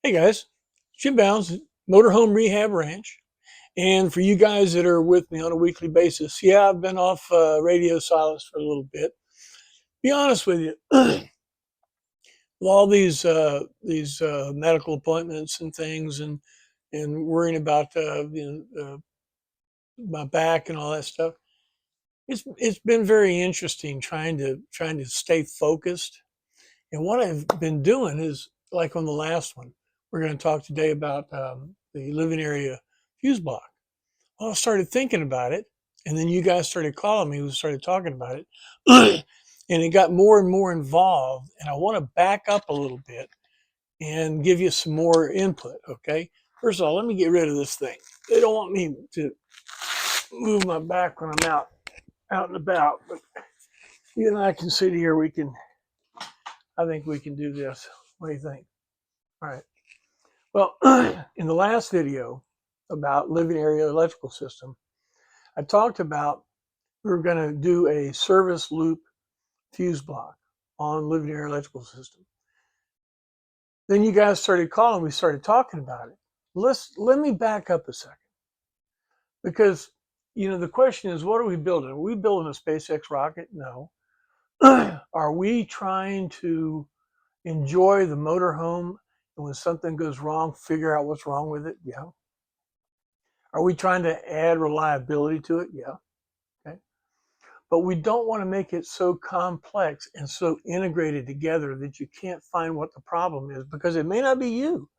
Hey guys, Jim Bounds, Motorhome Rehab Ranch. And for you guys that are with me on a weekly basis, yeah, I've been off radio silence for a little bit. Be honest with you, with all these medical appointments and things, and worrying about my back and all that stuff, it's been very interesting trying to stay focused. And what I've been doing is like on the last one, we're going to talk today about the living area fuse block. Well, I started thinking about it, and then you guys started calling me. We started talking about it, and it got more and more involved. And I want to back up a little bit and give you some more input. Okay. First of all, let me get rid of this thing. They don't want me to move my back when I'm out and about, but you and I can sit here. I think we can do this. What do you think? All right. Well, in the last video about living area electrical system, I talked about we were going to do a service loop fuse block on living area electrical system. Then you guys started calling. We started talking about it. Let me back up a second, because the question is, what are we building? Are we building a SpaceX rocket? No. Are we trying to enjoy the motorhome, and when something goes wrong, figure out what's wrong with it? Yeah. Are we trying to add reliability to it? Yeah. Okay. But we don't want to make it so complex and so integrated together that you can't find what the problem is, because it may not be you.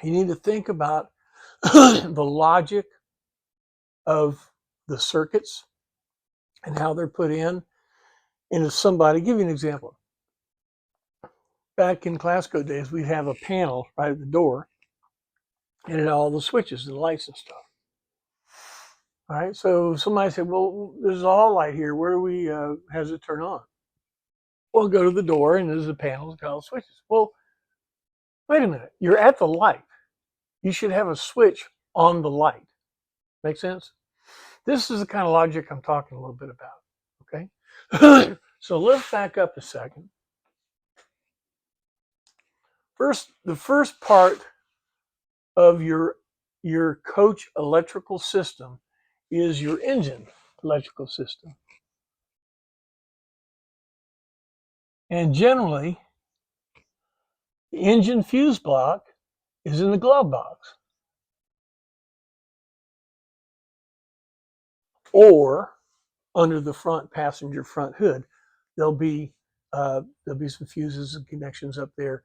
You need to think about the logic of the circuits and how they're put in. And if somebody, give you an example. Back in Classico days, we'd have a panel right at the door, and it had all the switches and lights and stuff. All right, so somebody said, well, there's a hall light here. Where do we, how does it turn on? Well, go to the door, and there's a panel with all the switches. Well, wait a minute. You're at the light. You should have a switch on the light. Make sense? This is the kind of logic I'm talking a little bit about. Okay? So let's back up a second. The first part of your coach electrical system is your engine electrical system. And generally, the engine fuse block is in the glove box, or under the front passenger front hood. There'll be some fuses and connections up there.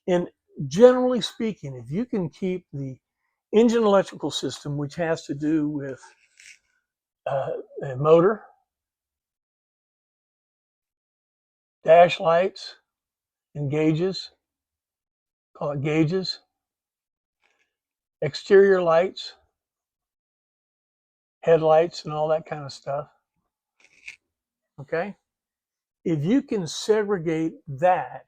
And generally speaking, if you can keep the engine electrical system, which has to do with a motor, dash lights, and gauges, call it gauges, exterior lights, headlights, and all that kind of stuff. Okay? If you can segregate that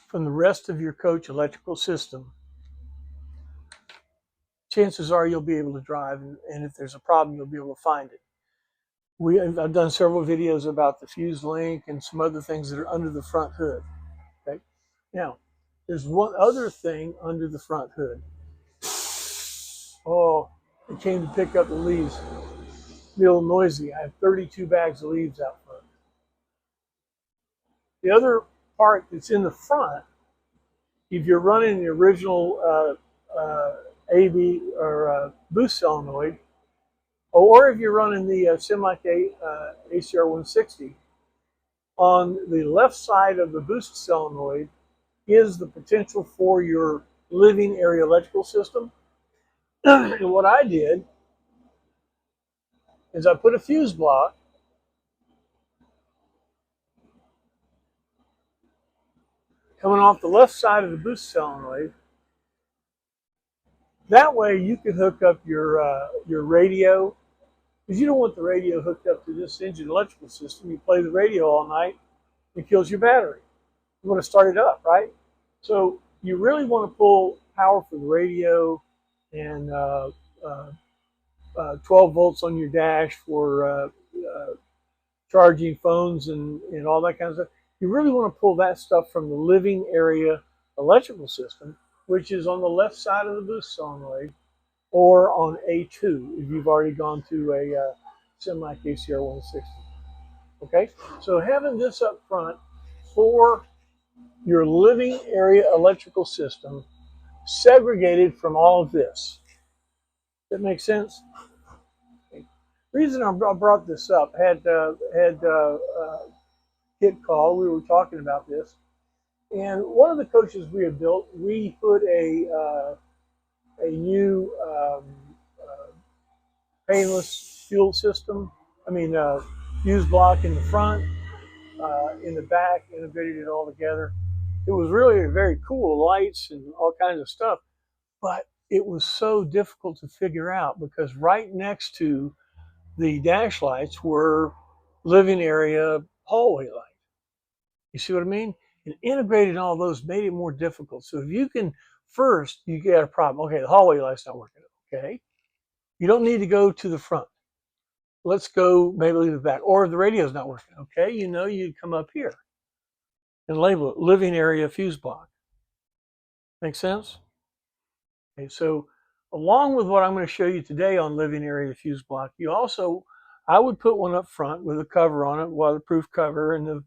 from the rest of your coach electrical system, chances are you'll be able to drive, and if there's a problem, you'll be able to find it. I've done several videos about the fuse link and some other things that are under the front hood. Okay? Now, there's one other thing under the front hood. Oh, it came to pick up the leaves. It's a little noisy. I have 32 bags of leaves out front. The other part that's in the front, if you're running the original AB or boost solenoid, or if you're running the Simlike ACR 160, on the left side of the boost solenoid is the potential for your living area electrical system. And what I did is I put a fuse block coming off the left side of the boost solenoid. That way you can hook up your radio, because you don't want the radio hooked up to this engine electrical system. You play the radio all night, it kills your battery. You want to start it up, right? So you really want to pull power for the radio, and 12 volts on your dash for charging phones and all that kind of stuff. you really want to pull that stuff from the living area electrical system, which is on the left side of the boost sawn leg, or on A2 if you've already gone to a semi KCR 160. Okay, so having this up front for your living area electrical system segregated from all of this. That makes sense? The reason I brought this up, had Kit call, we were talking about this, and one of the coaches we had built, we put a new painless fuel system, fuse block in the front, in the back, integrated it all together. It was really very cool, lights and all kinds of stuff, but it was so difficult to figure out because right next to the dash lights were living area hallway lights. You see what I mean? And integrating all those made it more difficult. So if you can, first, you get a problem. Okay, the hallway light's not working. Okay. You don't need to go to the front. Let's go maybe leave the back. Or if the radio's not working, okay, you come up here and label it living area fuse block. Make sense? Okay, so along with what I'm going to show you today on living area fuse block, I would put one up front with a cover on it, waterproof cover, and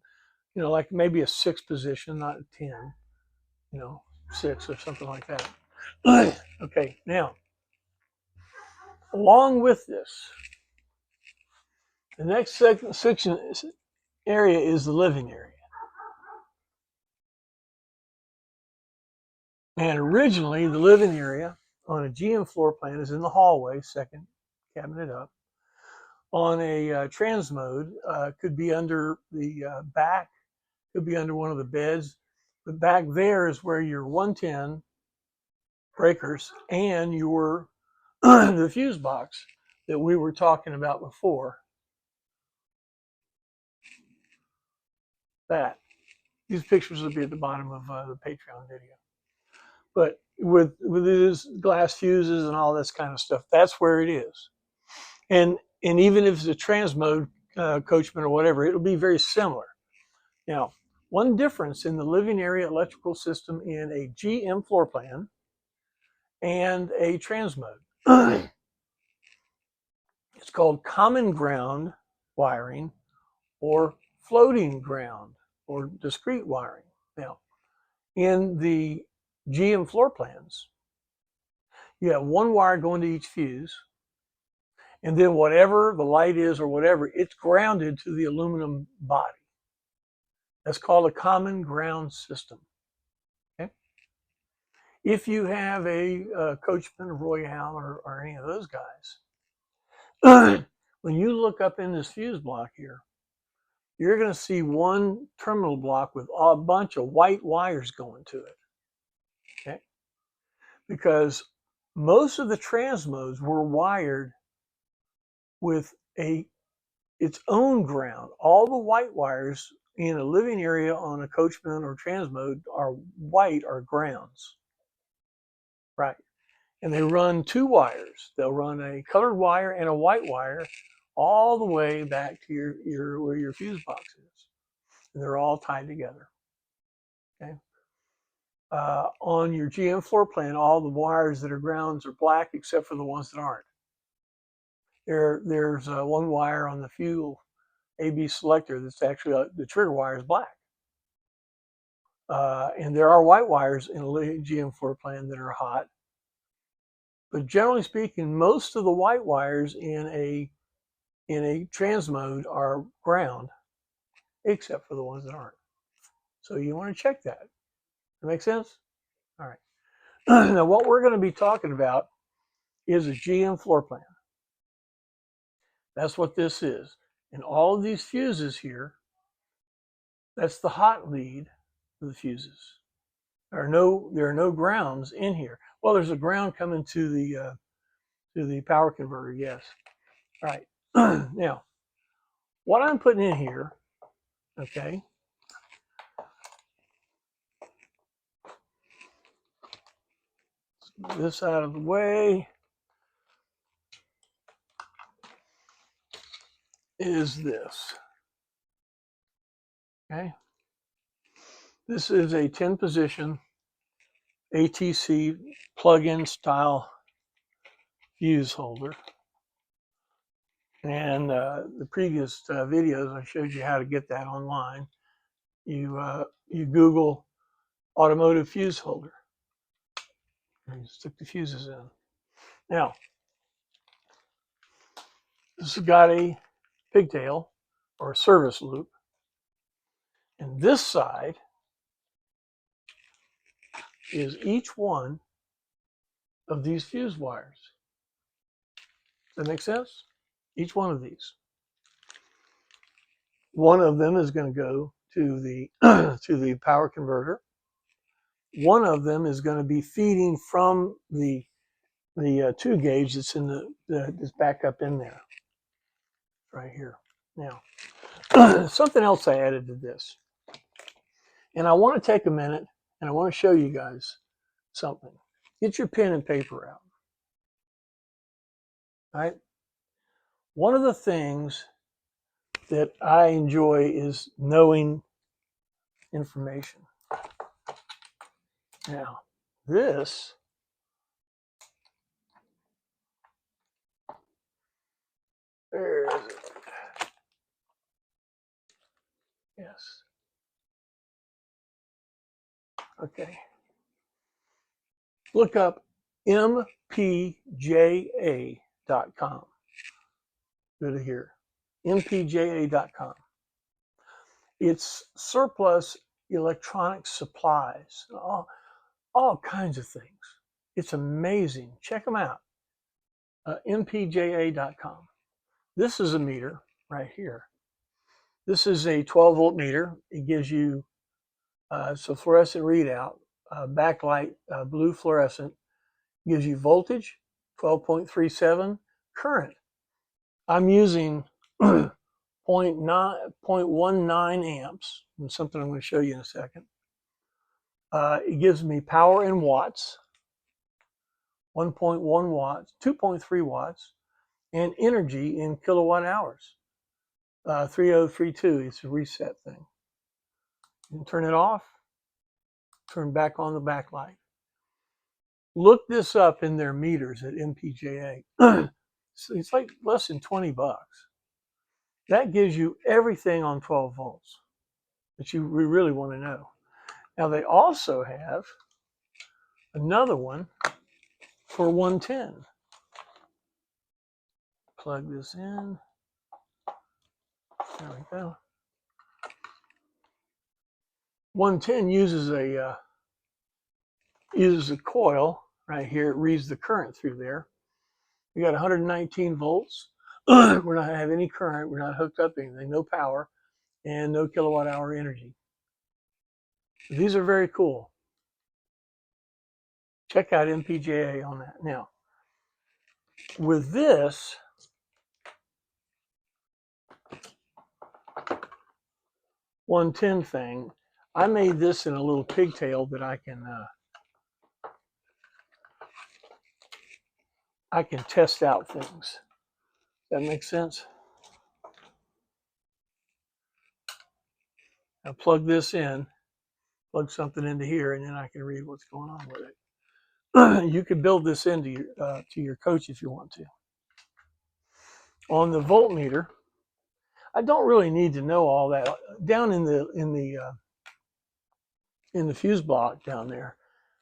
like maybe a 6 position, not a 10, 6 or something like that. Okay, now, along with this, the next section area is the living area. And originally, the living area on a GM floor plan is in the hallway, second cabinet up. On a transmode, could be under the back, could be under one of the beds. But back there is where your 110 breakers and your the fuse box that we were talking about before. That. These pictures will be at the bottom of the Patreon video. But with these glass fuses and all this kind of stuff, that's where it is. And even if it's a transmode coachman or whatever, it'll be very similar. Now, one difference in the living area electrical system in a GM floor plan and a transmode. It's called common ground wiring or floating ground or discrete wiring. Now, in the GM floor plans, you have one wire going to each fuse, and then whatever the light is or whatever, it's grounded to the aluminum body. That's called a common ground system. Okay? If you have a Coachman, Royale, or any of those guys, when you look up in this fuse block here, you're going to see one terminal block with a bunch of white wires going to it. Okay? Because most of the transmodes were wired with its own ground. All the white wires in a living area on a Coachman or transmode are white, are grounds. Right. And they run 2 wires. They'll run a colored wire and a white wire all the way back to where your fuse box is. And they're all tied together. Okay. On your GM floor plan, all the wires that are grounds are black except for the ones that aren't. There's one wire on the fuel AB selector that's actually the trigger wire is black. And there are white wires in a GM floor plan that are hot. But generally speaking, most of the white wires in a transmode are ground, except for the ones that aren't. So you want to check that. Does that make sense? All right. Now what we're going to be talking about is a GM floor plan. That's what this is. And all of these fuses here, that's the hot lead of the fuses. There are no grounds in here. Well, there's a ground coming to the power converter, yes. All right. Now, what I'm putting in here, okay, let's move this out of the way, is this. Okay. This is a 10-position ATC plug-in style fuse holder. And the previous videos, I showed you how to get that online. You Google automotive fuse holder, and you stick the fuses in. Now, this has got a pigtail or a service loop, and this side is each one of these fuse wires. Does that make sense? Each one of these. One of them is going to go to the to the power converter. One of them is going to be feeding from the 2 gauge that's in that's back up in there, right here. Now, something else I added to this, and I want to take a minute and I want to show you guys something. Get your pen and paper out. All right. One of the things that I enjoy is knowing information. Now, this where is it? Yes. Okay. Look up mpja.com. Go to here. mpja.com. It's surplus electronic supplies, all kinds of things. It's amazing. Check them out. mpja.com. This is a meter right here. This is a 12-volt meter. It gives you it's a fluorescent readout, backlight, blue fluorescent. Gives you voltage, 12.37, current. I'm using 0.19 amps, and something I'm going to show you in a second. It gives me power in watts, 1.1 watts, 2.3 watts, and energy in kilowatt hours, 3032. It's a reset thing. You can turn it off, turn back on the backlight. Look this up in their meters at MPJA. It's like less than 20 bucks. That gives you everything on 12 volts that you really want to know. Now they also have another one for 110. Plug this in. There we go. 110 uses a coil right here. It reads the current through there. We got 119 volts. We're not have any current. We're not hooked up to anything. No power and no kilowatt hour energy. These are very cool. Check out MPJA on that. Now, with this, .110 thing, I made this in a little pigtail that I can test out things. That makes sense? I plug this in, plug something into here, and then I can read what's going on with it. You could build this into your coach if you want to. On the voltmeter, I don't really need to know all that. Down in the fuse block down there,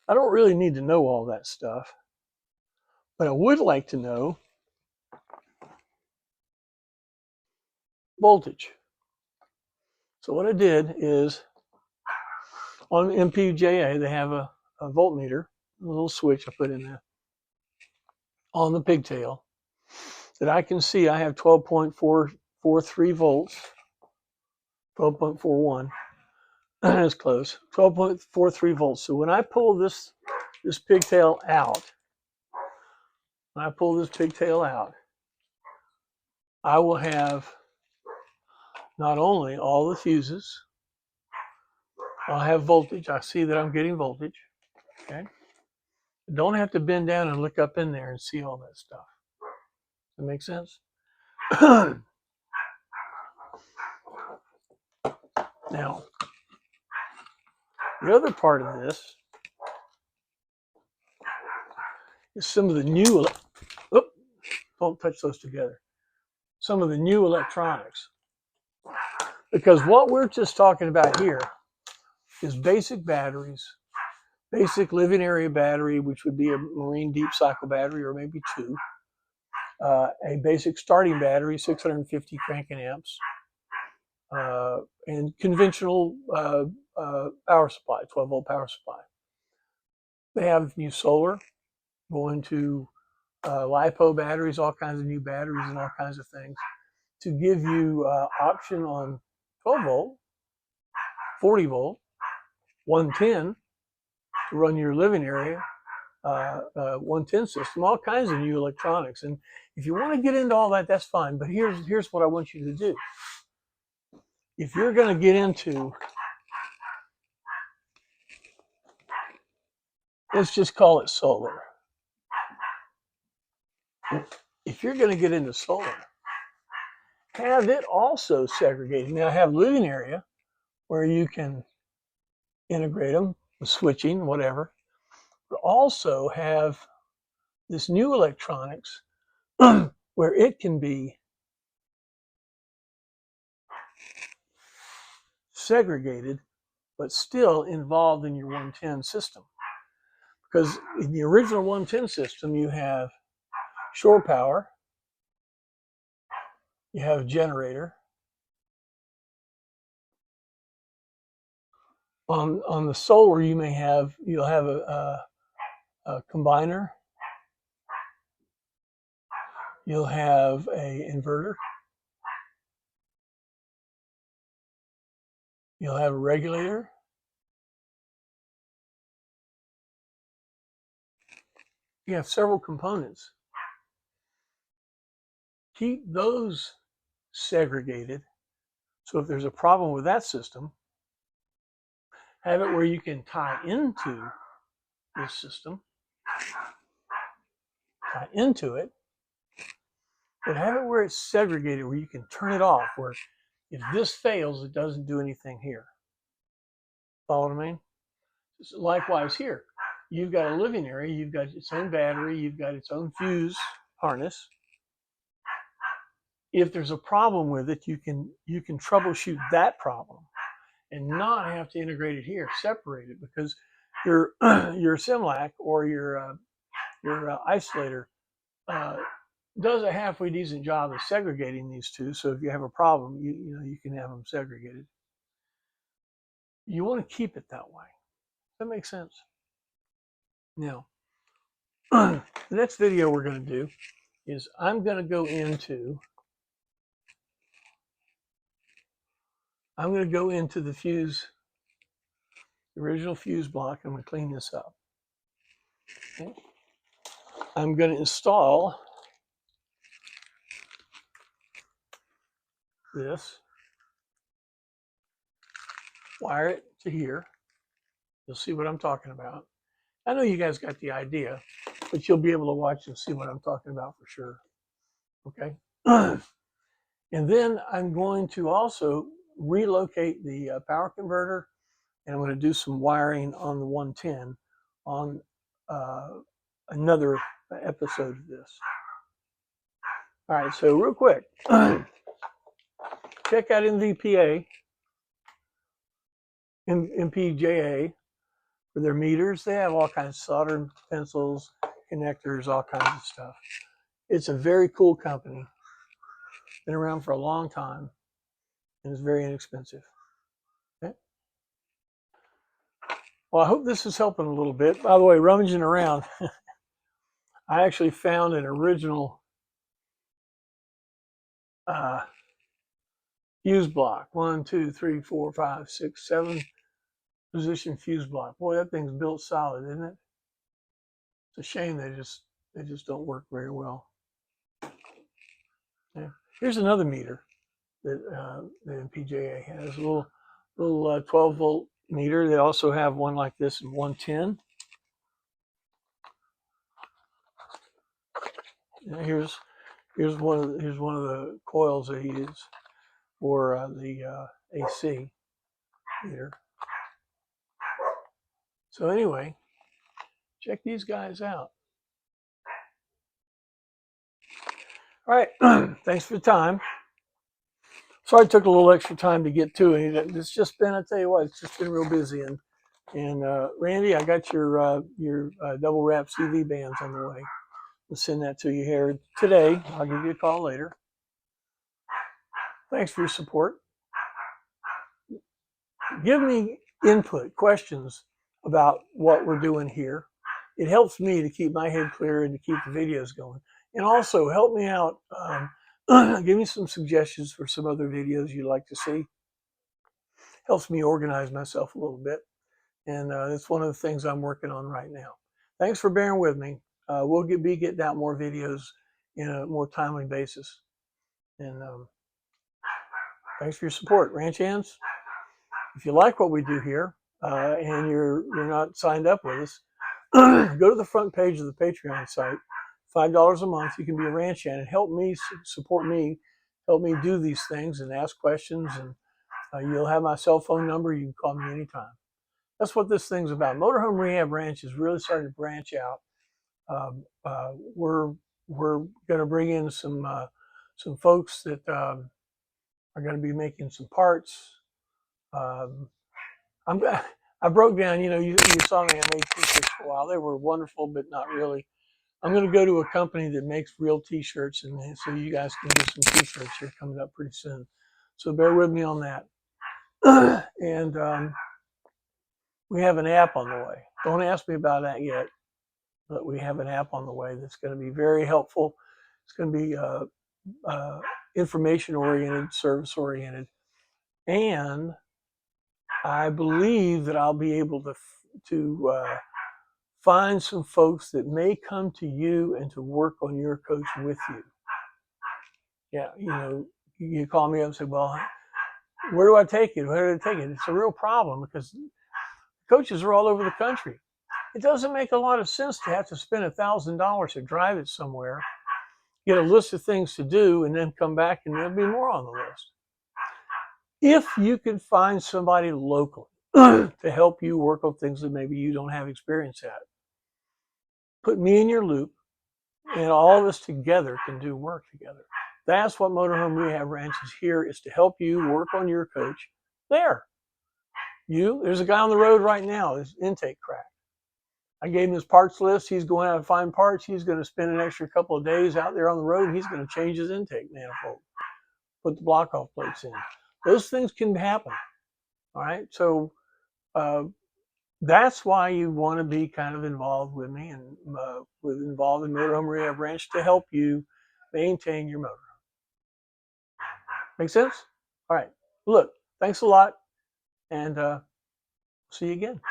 I don't really need to know all that stuff. But I would like to know voltage. So what I did is, on MPJA, they have a voltmeter, a little switch I put in there on the pigtail that I can see. I have 12.443 volts, 12.41. That's close. 12.43 volts. So when I pull this pigtail out, I will have not only all the fuses, I'll have voltage. I see that I'm getting voltage. Okay. Don't have to bend down and look up in there and see all that stuff. Does that make sense? Now, The other part of this is some of the new, don't touch those together, some of the new electronics. Because what we're just talking about here is basic batteries, basic living area battery, which would be a marine deep cycle battery or maybe two, a basic starting battery, 650 cranking amps, and conventional power supply, 12-volt power supply. They have new solar, going to LiPo batteries, all kinds of new batteries and all kinds of things to give you option on 12-volt, 40-volt, 110 to run your living area, 110 system, all kinds of new electronics. And if you want to get into all that, that's fine. But here's what I want you to do. If you're going to get into, let's just call it solar. If you're going to get into solar, have it also segregated. Now have living area where you can integrate them with switching, whatever, but also have this new electronics where it can be segregated, but still involved in your 110 system. Because in the original 110 system, you have shore power, you have a generator. On the solar, you'll have a combiner, you'll have a inverter, you'll have a regulator, you have several components. Keep those segregated. So if there's a problem with that system, have it where you can tie into this system, tie into it, but have it where it's segregated, where you can turn it off, where if this fails, it doesn't do anything here. Follow what I mean? So likewise here, you've got a living area, you've got its own battery, you've got its own fuse harness. If there's a problem with it, you can troubleshoot that problem and not have to integrate it here, separate it, because your Simlac or your isolator does a halfway decent job of segregating these two. So if you have a problem, you can have them segregated. You want to keep it that way. That makes sense. Now, the next video we're going to do is I'm going to go into the fuse, the original fuse block. I'm going to clean this up. Okay. I'm going to install this, wire it to here. You'll see what I'm talking about. I know you guys got the idea, but you'll be able to watch and see what I'm talking about for sure. Okay. And then I'm going to also relocate the power converter, and I'm going to do some wiring on the 110 on another episode of this. All right, so real quick, check out MVPA, MPJA for their meters. They have all kinds of solder pencils, connectors, all kinds of stuff. It's a very cool company. Been around for a long time, and it's very inexpensive. Okay. Well, I hope this is helping a little bit. By the way, rummaging around, I actually found an original fuse block. 1, 2, 3, 4, 5, 6, 7 position fuse block. Boy, that thing's built solid, isn't it? It's a shame they just don't work very well. Yeah. Here's another meter that the MPJA has, a little 12-volt meter. They also have one like this in 110. Now here's one of the coils they use for the AC meter. So anyway, check these guys out. All right, thanks for the time. Sorry it took a little extra time to get to it. It's just been, I tell you what, it's just been real busy. And Randy, I got your double wrap CV bands on the way. We'll send that to you here today. I'll give you a call later. Thanks for your support. Give me input, questions about what we're doing here. It helps me to keep my head clear and to keep the videos going. And also help me out. Give me some suggestions for some other videos you'd like to see. Helps me organize myself a little bit. And it's one of the things I'm working on right now. Thanks for bearing with me. We'll be getting out more videos in a more timely basis. And thanks for your support, ranch hands. If you like what we do here and you're not signed up with us, go to the front page of the Patreon site. $5 a month, you can be a ranch hand and help me support me, help me do these things and ask questions. And you'll have my cell phone number. You can call me anytime. That's what this thing's about. Motorhome Rehab Ranch is really starting to branch out. We're going to bring in some folks that are going to be making some parts. I broke down. You saw me. I made t-shirts for a while. They were wonderful, but not really. I'm going to go to a company that makes real t-shirts, and so you guys can get some t-shirts here coming up pretty soon. So bear with me on that. And we have an app on the way. Don't ask me about that yet, but we have an app on the way that's going to be very helpful. It's going to be information-oriented, service-oriented, and I believe that I'll be able to find some folks that may come to you and to work on your coach with you. Yeah, you call me up and say, well, where do I take it? Where do I take it? It's a real problem because coaches are all over the country. It doesn't make a lot of sense to have to spend $1,000 to drive it somewhere, get a list of things to do, and then come back and there'll be more on the list. If you can find somebody locally to help you work on things that maybe you don't have experience at, put me in your loop, and all of us together can do work together. That's what Motorhome Rehab Ranch is here, is to help you work on your coach there. There's a guy on the road right now, his intake cracked. I gave him his parts list. He's going out to find parts. He's going to spend an extra couple of days out there on the road. He's going to change his intake manifold, put the block off plates in. Those things can happen. All right. So that's why you want to be kind of involved with me and involved in Motorhome Rehab Ranch to help you maintain your motor. Make sense? All right. Look, thanks a lot, and see you again.